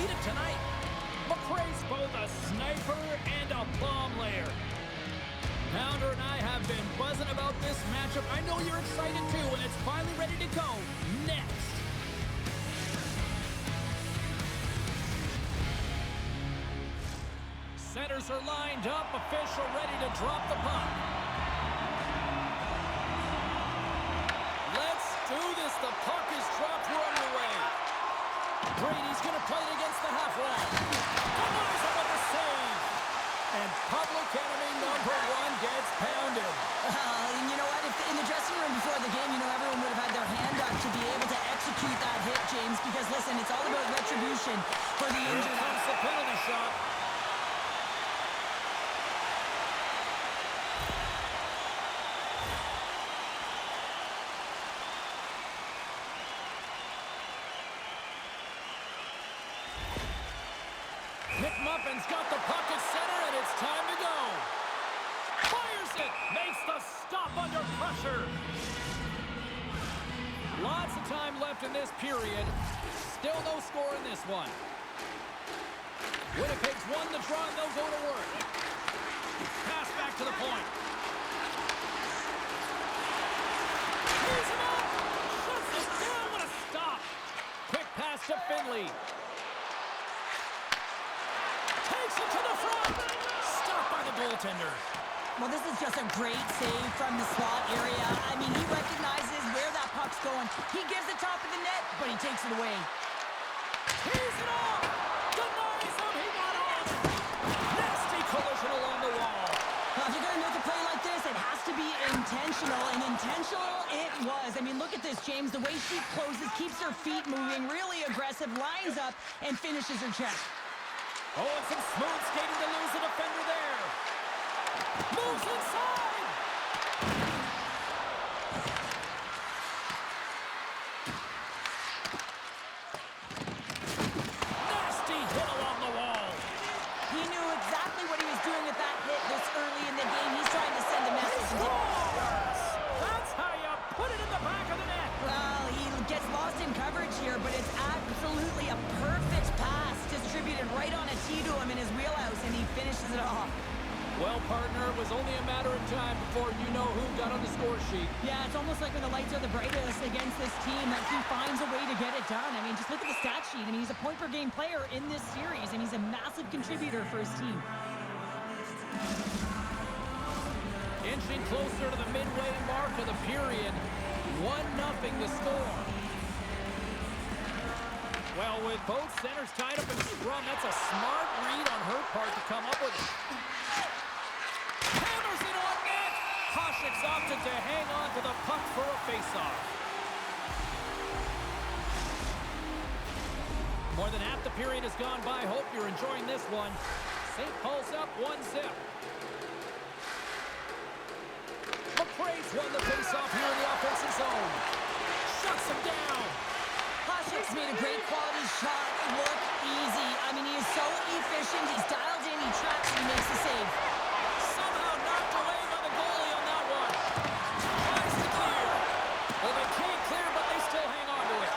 heated tonight. McRae's both a sniper and a bomb layer. Pounder and I have been buzzing about this matchup. I know you're excited too, and it's finally ready to go next. Centers are lined up, official ready to drop the puck. Let's do this. The puck is dropped. We're underway. Brady's going to play it against the half wall. Denies him with the save. And public enemy number one gets pounded. And you know what? If in the dressing room before the game, everyone would have had their hand up to be able to execute that hit, James. Because, listen, it's all about retribution for the injured. Here comes the penalty shot. McMuffin's got the puck at center, and it's time to go. Fires it, makes the stop under pressure. Lots of time left in this period. Still no score in this one. Winnipeg's won the draw, and they'll go to work. Pass back to the point. He's him up. Shuts it down. What a stop. Quick pass to Finley. Takes it to the front. Stopped by the goaltender. Well, this is just a great save from the slot area. I mean, he recognizes where that puck's going. He gives it top of the net, but he takes it away. He's it off. Denies him. He got on. Nasty collision along the wall. Well, if you're going to make a play like this, it has to be intentional, and intentional it was. I mean, look at this, James. The way she closes, keeps her feet moving, really aggressive, lines up, and finishes her check. Oh, and some smooth skating to lose the defender there. Moves inside. Nasty hit along the wall. He knew exactly what he was doing with that hit this early in the game. He's trying to send a message. Scores! That's how you put it in the back of the net. Well, he gets lost in coverage here, but it's absolutely a perfect pass distributed right on a tee to him in his wheelhouse, and he finishes it off. Well, partner, it was only a matter of time before you know who got on the score sheet. Yeah, it's almost like when the lights are the brightest against this team that he finds a way to get it done. I mean, just look at the stat sheet. I mean, he's a point-per-game player in this series, and he's a massive contributor for his team. Inching closer to the midway mark of the period. 1-0 the score. Well, with both centers tied up in the scrum, that's a smart read on her part to come up with it. Hammers it on net. Koshik's opted to hang on to the puck for a faceoff. More than half the period has gone by. Hope you're enjoying this one. St. Paul's up 1-0. McRae's won the faceoff here in the offensive zone. Shuts him down. Koshik's made a great quality shot look easy. I mean, he is so efficient. He's dialed in, he tracks, and he makes the save. Somehow knocked away by the goalie on that one. Tries to clear. Well, they can't clear, but they still hang on to it.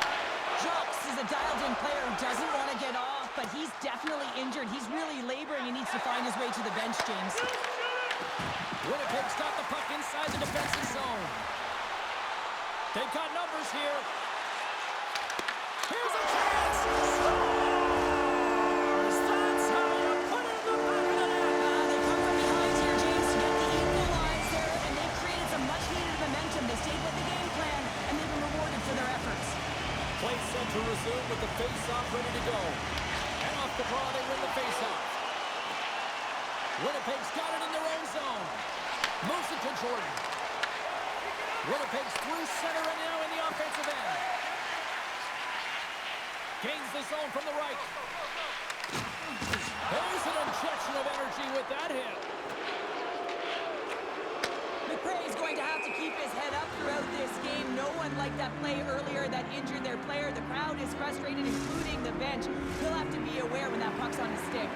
Jux is a dialed-in player who doesn't want to get off, but he's definitely injured. He's really laboring. He needs to find his way to the bench, James. Winnipeg's got the puck inside the defensive zone. They've got numbers here. Here's a chance. Scores! That's how you put it in the back of the net. They come from behind here, James, to get the equalizer, and they've created some much-needed momentum. They stayed with the game plan, and they've been rewarded for their efforts. Play set to resume with the face-off ready to go. And off the draw, they win the face-off. Winnipeg's got it in their own zone. Moves it to Jordan. Winnipeg's through center and now in the offensive end. Gains the zone from the right. There's an injection of energy with that hit. McRae's going to have to keep his head up throughout this game. No one liked that play earlier that injured their player. The crowd is frustrated, including the bench. He'll have to be aware when that puck's on his stick.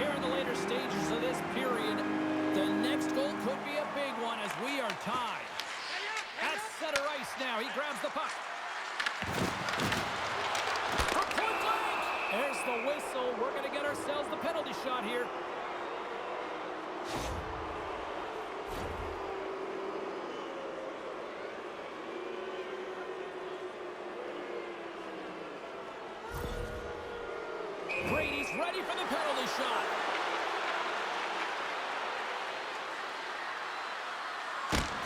Here in the later stages of this period, the next goal could be a big one as we are tied. At center ice now, he grabs the puck. From point blank, there's the whistle, we're going to get ourselves the penalty shot here. Brady's ready for the penalty shot.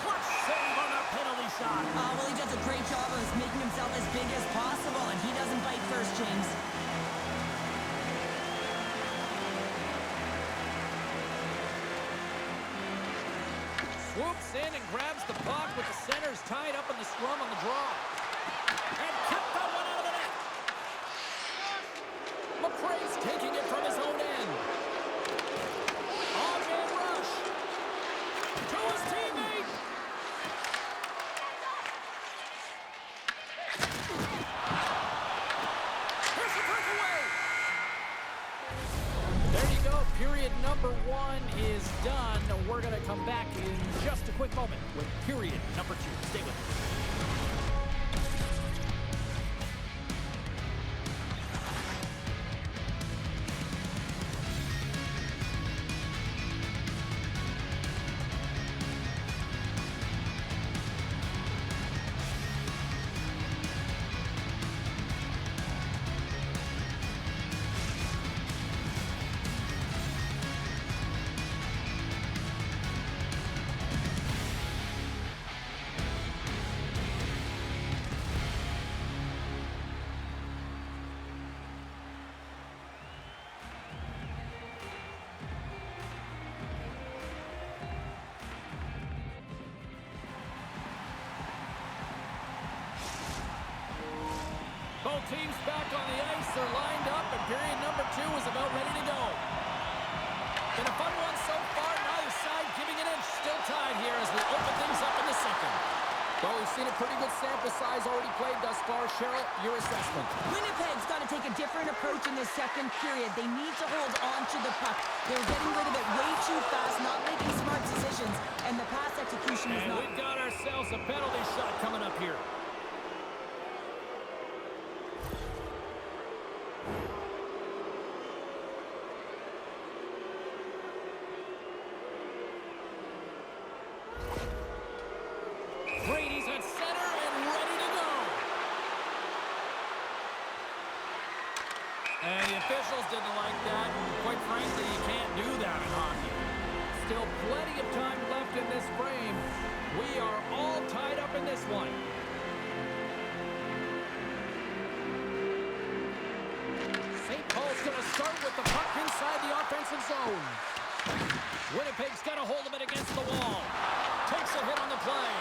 Clutch save on the penalty shot. Well, he does a great job of making himself as big as possible, and he doesn't bite first, James. Swoops in and grabs the puck with the centers tied up in the scrum on the draw. And kept that one out of the net. McRae's taking it from his own end. On-man rush. To his teammate. Here's the breakaway. There you go. Period number 1 is done. We're going to come back in just a quick moment with period number 2. Stay with us. Both teams back on the ice. They're lined up, and period number 2 is about ready to go. Been a fun one so far. Neither side giving an inch. Still tied here as we open things up in the second. Well, we've seen a pretty good sample size already played thus far. Cheryl, your assessment. Winnipeg's got to take a different approach in this second period. They need to hold on to the puck. They were getting rid of it way too fast, not making smart decisions, and the pass execution was not. We've got ourselves a penalty shot coming up here. Brady's at center and ready to go. And the officials didn't like that. Quite frankly, you can't do that in hockey. Still plenty of time left in this frame. We are all tied up in this one. St. Paul's going to start with the puck inside the offensive zone. Winnipeg's got a hold of it against the wall. Takes a hit on the play.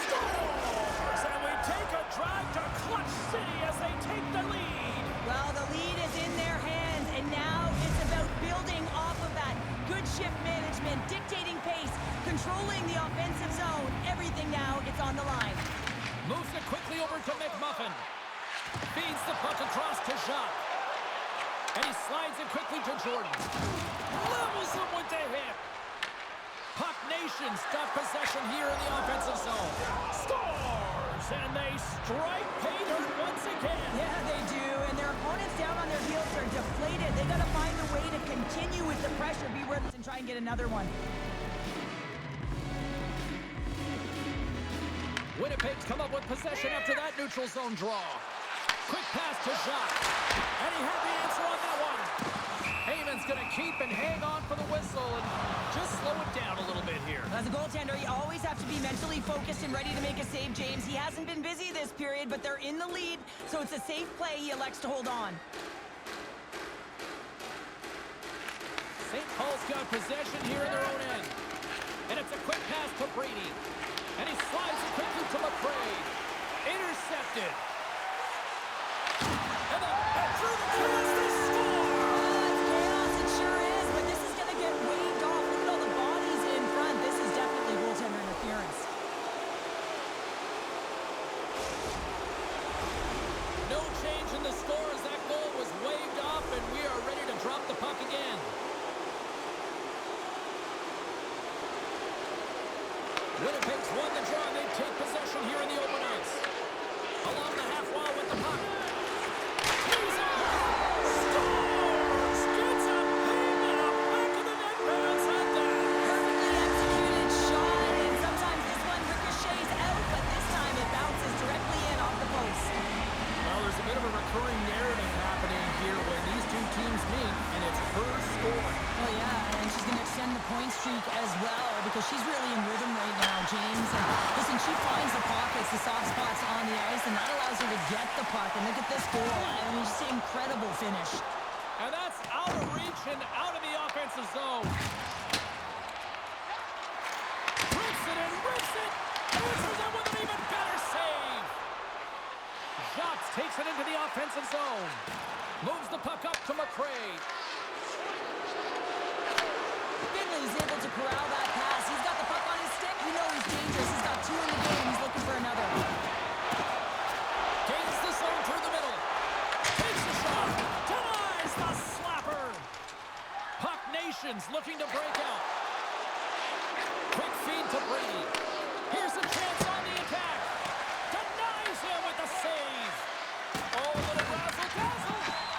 Scores! And we take a drive to Clutch City as they take the lead. Well, the lead is in their hands, and now it's about building off of that. Good shift management, dictating pace, controlling the offensive zone. Everything now, it's on the line. Moves it quickly over to McMuffin. Feeds the puck across to Jacques. And he slides it quickly to Jordan. Levels him with the hit. Puck Nation's got possession here in the offensive zone. Scores! And they strike pay dirt once again. Yeah, they do. And their opponents down on their heels are deflated. They got to find a way to continue with the pressure, be Ritz, and try and get another one. Winnipeg's come up with possession after that neutral zone draw. Quick pass to Jacques. And he had the answer on that one. Heyman's going to keep and hang on for the whistle and just slow it down a little bit here. As a goaltender, you always have to be mentally focused and ready to make a save, James. He hasn't been busy this period, but they're in the lead, so it's a safe play. He elects to hold on. St. Paul's got possession here in their own end. And it's a quick pass to Brady. And he slides it quickly to McRae. Intercepted. And through the cross, they score! It's chaos, it sure is, but this is going to get waved off. Look at all the bodies in front. This is definitely goaltender interference. No change in the score as that goal was waved off, and we are ready to drop the puck again. Winnipeg's won the draw. They take possession here in the open ice. Along the half wall with the puck. He's on! hits the soft spots on the ice, and that allows her to get the puck. And look at this goal. I mean, just an incredible finish. And that's out of reach and out of the offensive zone. Rips it and rips it. Answers it with an even better save. Jacques takes it into the offensive zone. Moves the puck up to McRae. Finley's able to corral that pass. He's got the puck on his stick. We know he's dangerous. He's got 2 in the game. He's looking for another. Gains the zone through the middle. Takes a shot. Denies the slapper. Puck Nations looking to break out. Quick feed to Brady. Here's a chance on the attack. Denies him with the save. Oh, a little razzle-dazzle.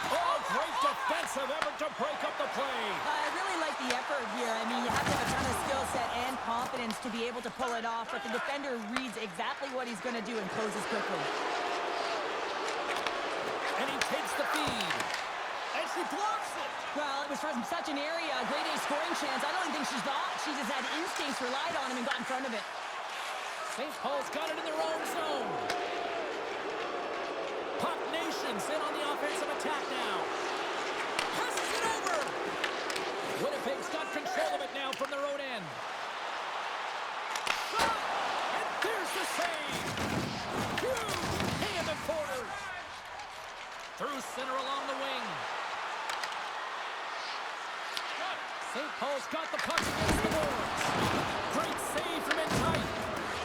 Oh, great defensive effort to break up the play. I really like the effort here. I mean, you have to have a ton of skill set and confidence to be able to pull it off, but the defender reads exactly what he's going to do and closes quickly. And he takes the feed. And she blocks it. Well, it was from such an area, a grade A scoring chance. I don't even think she thought. She just had instincts, relied on him, and got in front of it. St. Paul's got it in their own zone. Puck Nations in on the offensive attack now. Passes it over. Winnipeg's got control of it now from their own end. Shot! And there's the save. Huge hand and Porter. Through center along the wing. St. Paul's got the puck against the boards. Great save from in tight.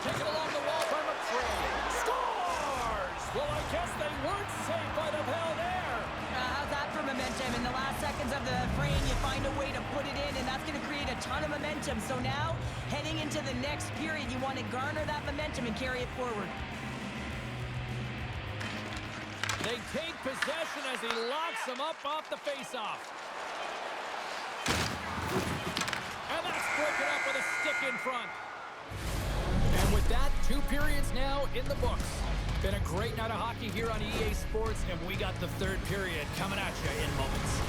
Taken along the wall by McRae. Scores! Well, I guess they weren't safe by the bell there. How's that for momentum? In the last seconds of the frame, you find a way to put it in, and that's going to create a ton of momentum. So now, heading into the next period, you want to garner that momentum and carry it forward. They take possession as he locks them up off the faceoff. And that's broken up with a stick in front. And with that, 2 periods now in the books. Been a great night of hockey here on EA Sports, and we got the 3rd period coming at you in moments.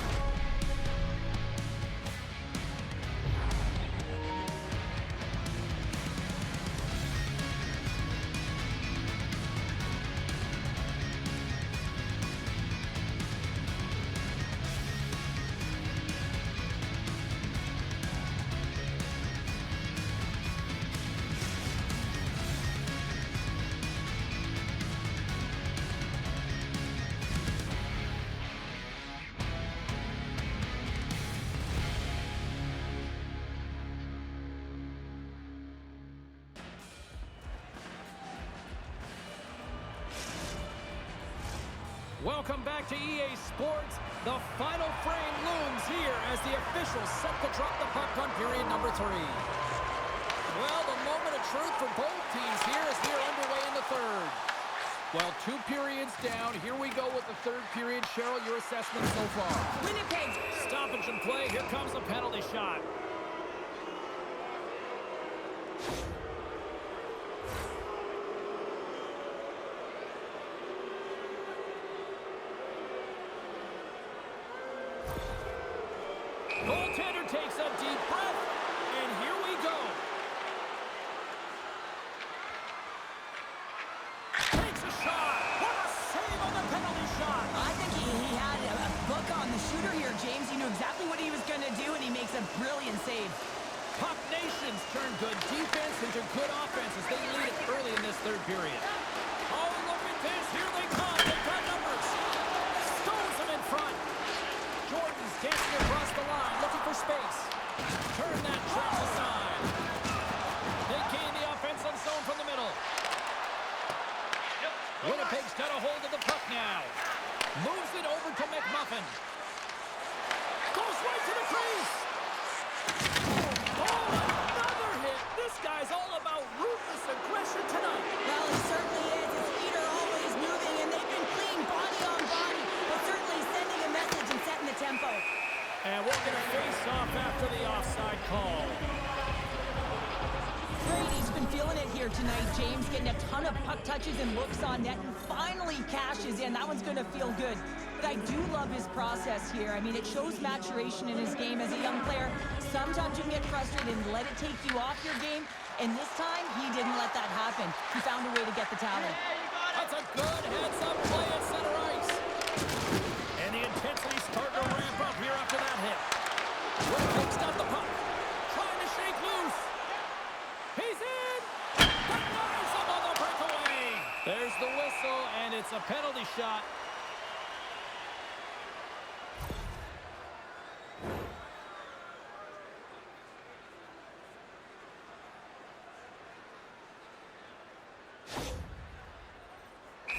Welcome back to EA Sports. The final frame looms here as the officials set to drop the puck on period number 3. Well, the moment of truth for both teams here as we are underway in the 3rd. Well, 2 periods down. Here we go with the 3rd period. Cheryl, your assessment so far. Winnipeg. Stoppage and play. Here comes the penalty shot. Goaltender takes a deep breath, and here we go. Takes a shot. What a save on the penalty shot. I think he had a book on the shooter here, James. He knew exactly what he was going to do, and he makes a brilliant save. Puck Nations turn good defense into good offense as they lead it early in this 3rd period. Oh, look at this. Here they come. They've got numbers. Stones them in front. Jordan's dancing across the line, looking for space. Turn that trap aside. They gain the offensive zone from the middle. Winnipeg's got a hold of the puck now. Moves it over to McMuffin. Goes right to the crease. Oh, another hit. This guy's all about ruthless aggression tonight. Well, he certainly is. His feet are always moving, and they've been clean body on body, but certainly sending a message and setting the tempo. And we're going to face off after the offside call. Brady's been feeling it here tonight, James, getting a ton of puck touches and looks on net, and finally cashes in. That one's going to feel good. But I do love his process here. I mean, it shows maturation in his game as a young player. Sometimes you can get frustrated and let it take you off your game, and this time he didn't let that happen. He found a way to get the tally. That's a good heads-up play at center ice. And the intensity's starting to ramp up here after that hit. Winnipeg's got the puck. Trying to shake loose. He's in. Denies him on the breakaway. There's the whistle, and it's a penalty shot.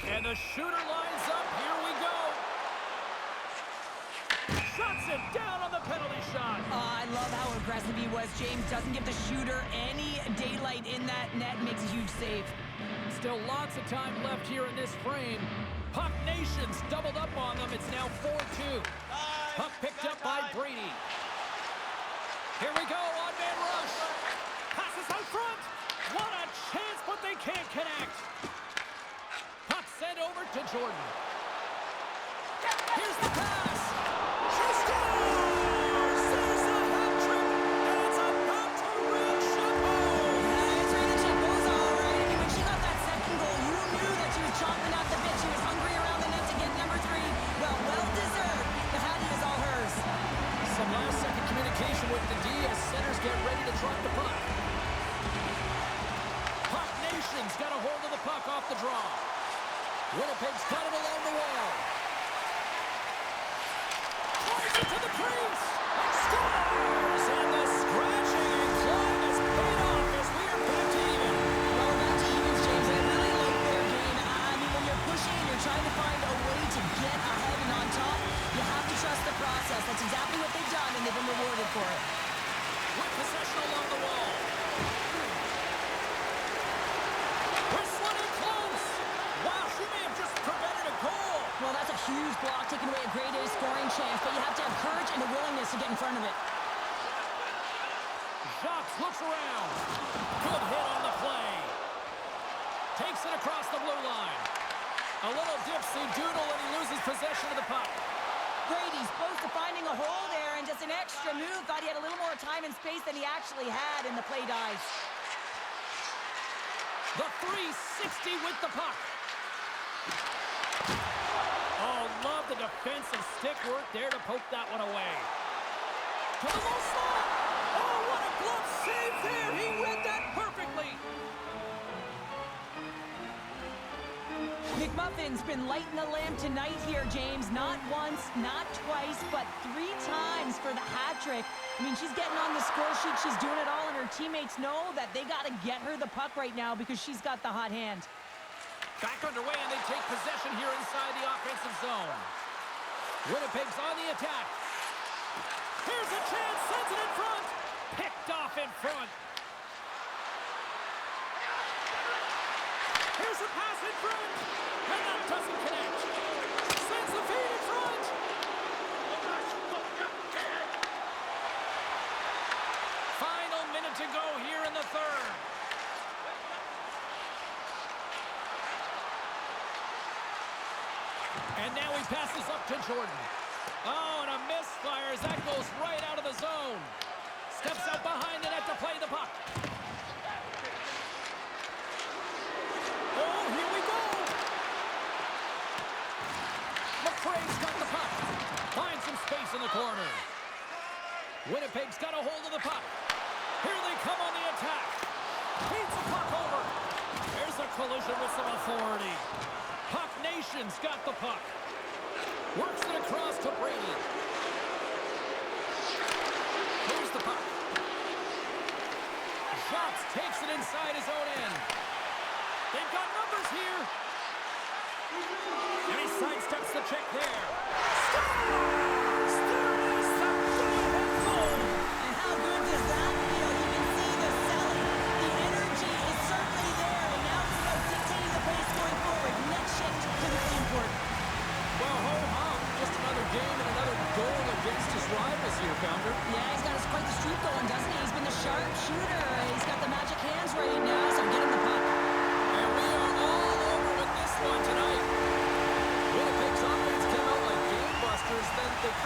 And the shooter lines up. Here we go. Shuts it down on the penalty shot. I love how aggressive he was. James doesn't give the shooter any daylight in that net. Makes a huge save. Still lots of time left here in this frame. Puck Nation's doubled up on them. It's now 4-2. Puck picked up by Brady. Here we go, on-man rush. Passes out front. What a chance, but they can't connect. Puck sent over to Jordan. Here's the pass. She scores! There's a hat trick, and it's about to reach Chapeau. Yeah, it's reaching Chapeau's all right. I mean, when she got that second goal, you knew that she was chomping at the bit. She was hungry around the net to get number 3. Well deserved. The Hattie is all hers. Some last-second communication with the D as centers get ready to drop the puck. Puck Nation's got a hold of the puck off the draw. Winnipeg's got it along the wall. Drives it to the crease. Scores! And the scratching and clawing is paid off as we are back to even. Well, back to evens, James. I really like their game. I mean, when you're pushing and you're trying to find a way to get ahead and on top, you have to trust the process. That's exactly what they've done, and they've been rewarded for it. With possession along the wall. Whistling in close. Wow, she may have just prevented a goal. Well, that's a huge block, taking away a great scoring chance, but you have to have courage and the willingness to get in front of it. Jacques looks around. Good hit on the play. Takes it across the blue line. A little dipsy doodle and he loses possession of the puck. Brady's close to finding a hole there, and just an extra move. Thought he had a little more time and space than he actually had, and the play dies. The 360 with the puck. Oh, love the defensive stick work there to poke that one away. To the low slot. Oh, what a glove save there. He read that perfectly. McMuffin's been lighting the lamp tonight here, James. Not once, not twice, but 3 times for the hat trick. I mean, she's getting on the score sheet. She's doing it all, and her teammates know that they got to get her the puck right now because she's got the hot hand. Back underway, and they take possession here inside the offensive zone. Winnipeg's on the attack. Here's a chance, sends it in front. Picked off in front. Here's a pass in front. And that doesn't connect. Sends the feed in front. Final minute to go here in the third. And now he passes up to Jordan. Oh, and a misfire as that goes right out of the zone. Steps out behind the net to play the puck. Oh, here we go. McRae's got the puck. Finds some space in the corner. Winnipeg's got a hold of the puck. Here they come on the attack. Feeds the puck over. There's a collision with some authority. Puck Nation's got the puck. Works it across to Brady. Here's the puck. Jacques takes it inside his own end. They've got numbers here. And he sidesteps the check there. Scores! There is the go-ahead goal. And how good does that feel? You can see the selling. The energy is certainly there, and now it's about dictating the pace going forward. Next shift to the team court. Well, ho-hum. Just another game and another goal against his rivals here, Founder. Yeah, he's got quite the streak going, doesn't he? He's been the sharp shooter